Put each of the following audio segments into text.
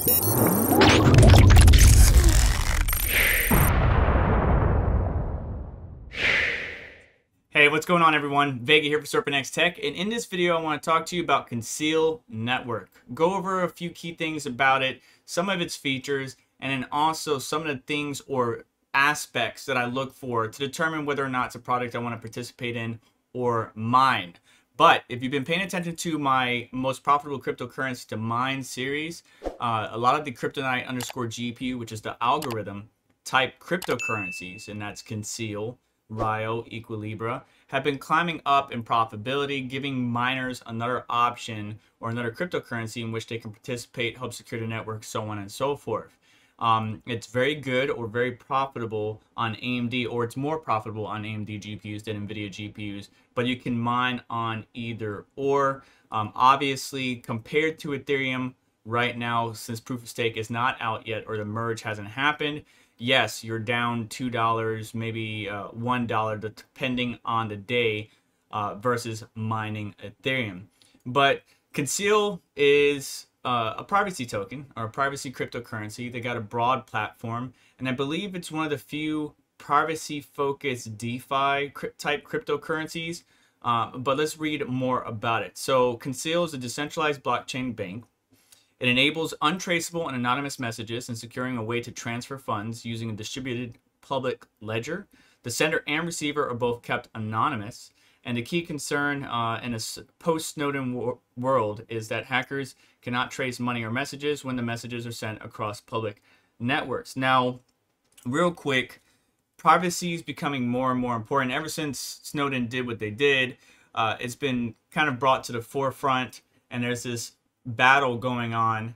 Hey, what's going on everyone? Vega here for SerpentX Tech, and in this video I want to talk to you about Conceal Network. Go over a few key things about it, some of its features, and then also some of the things or aspects that I look for to determine whether or not it's a product I want to participate in or mine. But if you've been paying attention to my most profitable cryptocurrency to mine series, a lot of the Kryptonite _ GPU, which is the algorithm type cryptocurrencies, and that's Conceal, Rio, Equilibra, have been climbing up in profitability, giving miners another option or another cryptocurrency in which they can participate, help secure the network, so on and so forth. It's very good or very profitable on AMD, or it's more profitable on AMD GPUs than Nvidia GPUs, but you can mine on either or. Obviously, compared to Ethereum right now, since proof of stake is not out yet or the merge hasn't happened, yes, you're down $2, maybe $1, depending on the day, versus mining Ethereum. But Conceal is a privacy token or a privacy cryptocurrency. They got a broad platform, and I believe it's one of the few privacy-focused DeFi type cryptocurrencies. But let's read more about it. So Conceal is a decentralized blockchain bank. It enables untraceable and anonymous messages and securing a way to transfer funds using a distributed public ledger. The sender and receiver are both kept anonymous. And the key concern in a post-Snowden world is that hackers cannot trace money or messages when the messages are sent across public networks. Now, real quick, privacy is becoming more and more important. Ever since Snowden did what they did, it's been kind of brought to the forefront, and there's this battle going on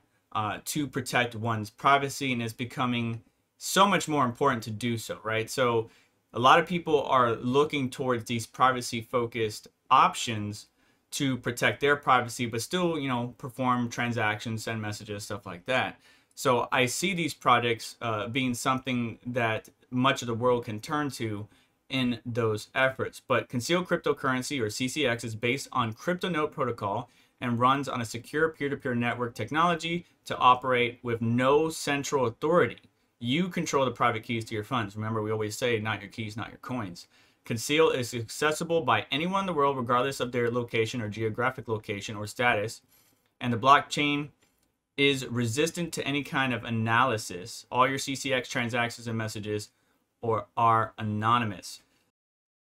to protect one's privacy, and it's becoming so much more important to do so, right? So a lot of people are looking towards these privacy focused options to protect their privacy, but still, you know, perform transactions, send messages, stuff like that. So I see these projects being something that much of the world can turn to in those efforts. But Conceal Cryptocurrency, or CCX, is based on CryptoNote protocol and runs on a secure peer-to-peer network technology to operate with no central authority. You control the private keys to your funds. Remember, we always say, not your keys, not your coins. Conceal is accessible by anyone in the world, regardless of their location or geographic location or status. And the blockchain is resistant to any kind of analysis. All your CCX transactions and messages are anonymous.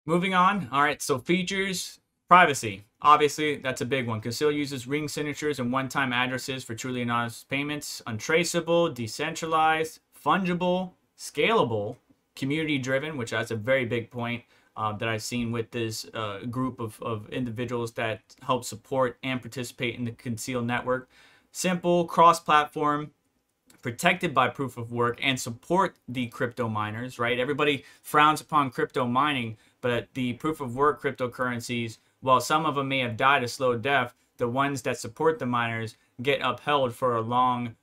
Moving on. All right, so features. Privacy, obviously, that's a big one. Conceal uses ring signatures and one-time addresses for truly anonymous payments. Untraceable, decentralized, fungible, scalable, community-driven, which that's a very big point that I've seen with this group of individuals that help support and participate in the Conceal network. Simple, cross-platform, protected by proof of work, and support the crypto miners, right? Everybody frowns upon crypto mining, but the proof of work cryptocurrencies, while some of them may have died a slow death, the ones that support the miners get upheld for a long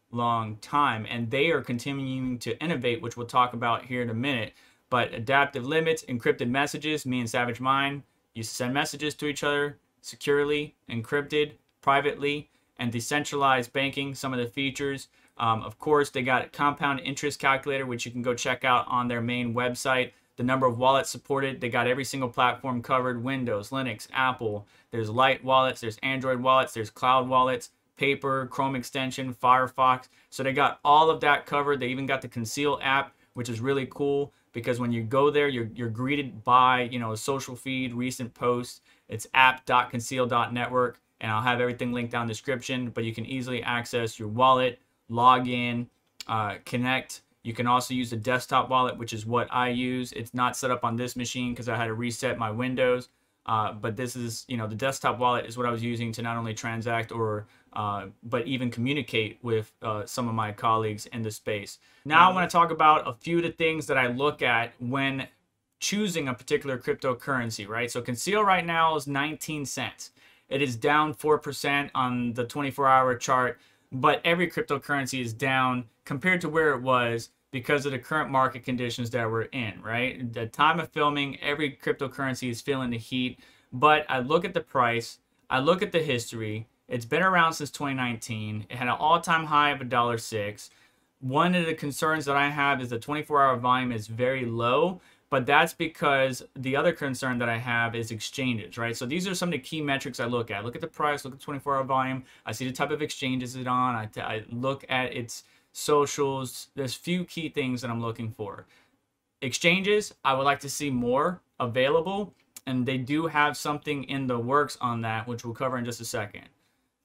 time, and they are continuing to innovate, which we'll talk about here in a minute. But adaptive limits, encrypted messages. Me and Savage Mind used to send messages to each other securely, encrypted, privately, and decentralized banking. Some of the features. Of course, they got a compound interest calculator, which you can go check out on their main website. The number of wallets supported, they got every single platform covered: Windows, Linux, Apple. There's Light wallets, there's Android wallets, there's cloud wallets, Paper, Chrome extension, Firefox. So they got all of that covered. They even got the Conceal app, which is really cool because when you go there, you're greeted by, you know, a social feed, recent posts. It's app.conceal.network, and I'll have everything linked down in the description, but you can easily access your wallet, log in, connect. You can also use the desktop wallet, which is what I use. It's not set up on this machine because I had to reset my Windows. But this is, you know, the desktop wallet is what I was using to not only transact or but even communicate with some of my colleagues in the space. Now I want to talk about a few of the things that I look at when choosing a particular cryptocurrency, right? So Conceal right now is 19 cents. It is down 4% on the 24-hour chart, but every cryptocurrency is down compared to where it was because of the current market conditions that we're in, right? At the time of filming, every cryptocurrency is feeling the heat, but I look at the price, I look at the history, It's been around since 2019. It had an all-time high of $1.06. One of the concerns that I have is the 24-hour volume is very low, but that's because the other concern that I have is exchanges, right? So these are some of the key metrics I look at. Look at the price, look at the 24-hour volume. I see the type of exchanges it's on. I look at its socials. There's few key things that I'm looking for. Exchanges, I would like to see more available, and they do have something in the works on that, which we'll cover in just a second.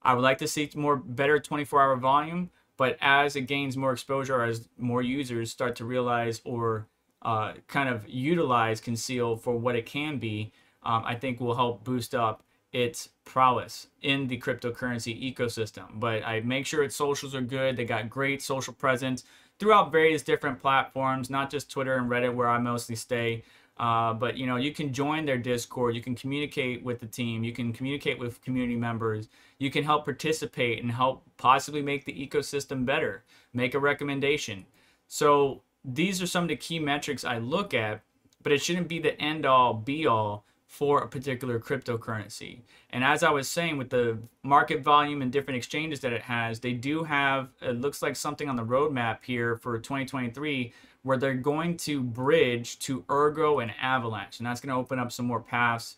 I would like to see better 24-hour volume, but as it gains more exposure, as more users start to realize or kind of utilize Conceal for what it can be, I think will help boost up its prowess in the cryptocurrency ecosystem. But I make sure its socials are good. They got great social presence throughout various different platforms, not just Twitter and Reddit where I mostly stay. But you know, you can join their Discord, you can communicate with the team, you can communicate with community members, you can help participate and help possibly make the ecosystem better, make a recommendation. So these are some of the key metrics I look at, but it shouldn't be the end all be all for a particular cryptocurrency. And as I was saying, with the market volume and different exchanges that it has, they do have, it looks like something on the roadmap here for 2023 where they're going to bridge to Ergo and Avalanche, and that's going to open up some more paths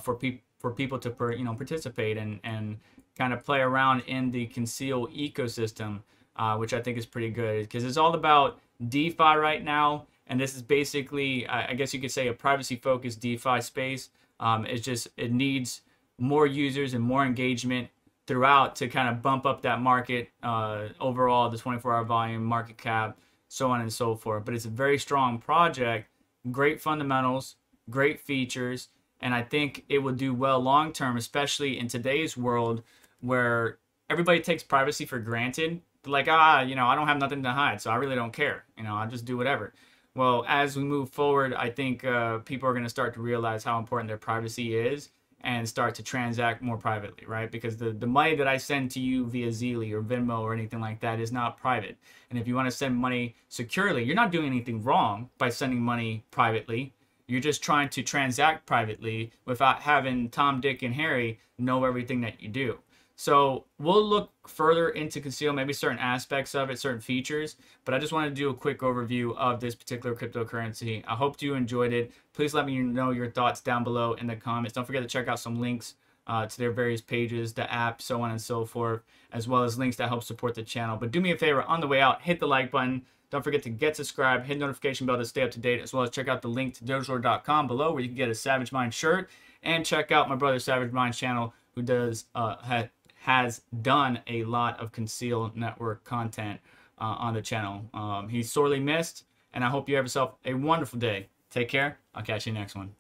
for people to participate and kind of play around in the Conceal ecosystem, which I think is pretty good because it's all about DeFi right now. And this is basically, I guess you could say, a privacy-focused DeFi space. It needs more users and more engagement throughout to kind of bump up that market overall, the 24-hour volume, market cap, so on and so forth. But it's a very strong project, great fundamentals, great features, and I think it will do well long-term, especially in today's world where everybody takes privacy for granted. They're like, I don't have nothing to hide, so I really don't care. I'll just do whatever. Well, as we move forward, I think people are going to start to realize how important their privacy is and start to transact more privately, right? Because the money that I send to you via Zelle or Venmo or anything like that is not private. And if you want to send money securely, you're not doing anything wrong by sending money privately. You're just trying to transact privately without having Tom, Dick, and Harry know everything that you do. So we'll look further into Conceal, maybe certain aspects of it, certain features, but I just wanted to do a quick overview of this particular cryptocurrency. I hope you enjoyed it. Please let me know your thoughts down below in the comments. Don't forget to check out some links to their various pages, the app, so on and so forth, as well as links that help support the channel. But do me a favor, on the way out, hit the like button. Don't forget to get subscribed, hit the notification bell to stay up to date, as well as check out the link to dojlord.com below where you can get a Savage Mind shirt, and check out my brother Savage Mind's channel, who has done a lot of Conceal Network content on the channel. He's sorely missed, and I hope you have yourself a wonderful day. Take care. I'll catch you next one.